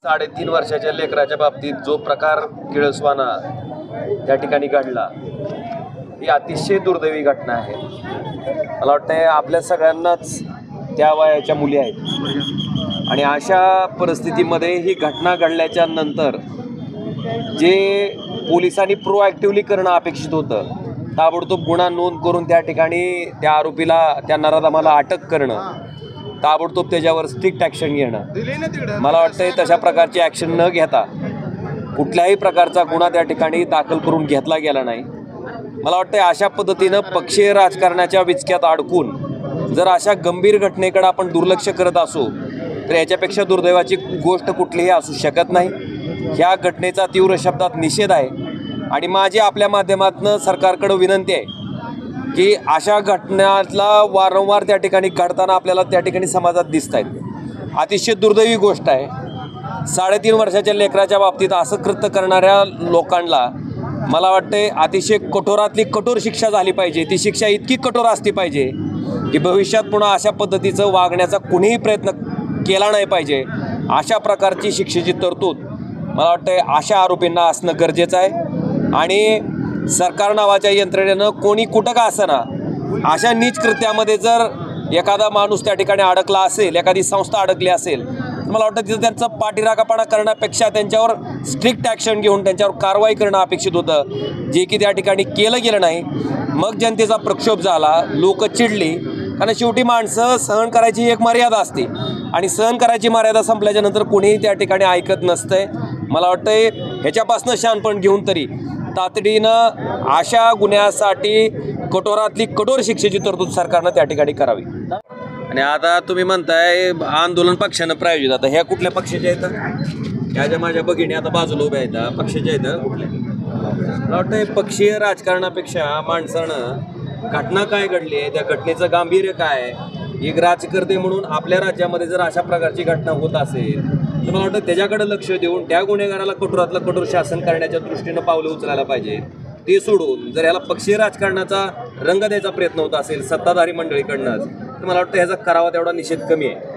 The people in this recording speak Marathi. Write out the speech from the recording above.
3.5 वर्षाच्या लेकराच्या बाबतीत जो प्रकार किळसवाना त्या ठिकाणी घडला ही अतिशय दुर्दैवी घटना आहे। मला वाटतं आपल्या सगळ्यांनाच त्या वयाच्या मुली आहेत आणि अशा परिस्थितीमध्ये ही घटना घडल्याच्या नंतर जे पोलिसांनी प्रोॲक्टिव्हली करणं अपेक्षित होतं, ताबडतोब गुन्हा नोंद करून त्या ठिकाणी त्या आरोपीला त्या नराधमाला अटक करणं, ताबडतोब त्याच्यावर स्ट्रिक्ट ॲक्शन घेणं, मला वाटतं तशा प्रकारची ॲक्शन न घेता कुठल्याही प्रकारचा गुन्हा त्या ठिकाणी दाखल करून घेतला गेला नाही। मला वाटतं अशा पद्धतीनं पक्षीय राजकारणाच्या विचक्यात अडकून जर अशा गंभीर घटनेकडे आपण दुर्लक्ष करत असू तर याच्यापेक्षा दुर्दैवाची गोष्ट कुठलीही असू शकत नाही। ह्या घटनेचा तीव्र शब्दात निषेध आहे आणि माझी आपल्या माध्यमातून सरकारकडे विनंती आहे की अशा घटनांला वारंवार त्या ठिकाणी घडताना आपल्याला त्या ठिकाणी समाजात दिसत आहेत। अतिशय दुर्दैवी गोष्ट आहे। 3.5 वर्षाच्या लेकराच्या बाबतीत असं कृत्य करणाऱ्या लोकांना मला वाटते अतिशय कठोरातली कठोर शिक्षा झाली पाहिजे। ती शिक्षा इतकी कठोर असली पाहिजे की भविष्यात पुन्हा अशा पद्धतीचं वागण्याचा कुणीही प्रयत्न केला नाही पाहिजे। अशा प्रकारची शिक्षेची तरतूद मला वाटते अशा आरोपींना असणं गरजेचं आहे आणि सरकार नावाच्या यंत्रणेनं कोणी कुठं का असना अशा नीच कृत्यामध्ये जर एखादा माणूस त्या ठिकाणी अडकला असेल, एखादी संस्था अडकली असेल, तर मला वाटतं तिथं त्यांचा पाठीराखापणा करण्यापेक्षा त्यांच्यावर स्ट्रिक्ट ॲक्शन घेऊन त्यांच्यावर कारवाई करणं अपेक्षित होतं, जे की त्या ठिकाणी केलं गेलं नाही। मग जनतेचा प्रक्षोभ झाला, लोक चिडली, कारण शेवटी माणसं सहन करायची एक मर्यादा असते आणि सहन करायची मर्यादा संपल्याच्या नंतर कोणीही त्या ठिकाणी ऐकत नसतंय। मला वाटतं ह्याच्यापासून शहाणपण घेऊन तरी तातडीनं अशा गुन्ह्यासाठी कठोरातली कठोर शिक्षेची तरतूद सरकारनं त्या ठिकाणी करावी। आणि आता तुम्ही म्हणताय आंदोलन पक्षानं प्रायोजित, आता ह्या कुठल्या पक्षाच्या आहेत? ह्या ज्या माझ्या भगिनी आता बाजूला उभ्या आहेत पक्षाच्या आहेत कुठल्या? मला वाटतं पक्षीय राजकारणापेक्षा माणसानं घटना काय घडली आहे, त्या घटनेचं गांभीर्य काय आहे, एक राजकर्ते म्हणून आपल्या राज्यामध्ये जर अशा प्रकारची घटना होत असेल तर मला वाटतं त्याच्याकडे लक्ष देऊन त्या गुन्हेगाराला कठोरातलं कठोर शासन करण्याच्या दृष्टीनं पावलं उचलायला पाहिजे। ते सोडून जर ह्याला पक्षीय राजकारणाचा रंग द्यायचा प्रयत्न होत असेल सत्ताधारी मंडळीकडनंच तर मला वाटतं ह्याचा करावा तेवढा निषेध कमी आहे।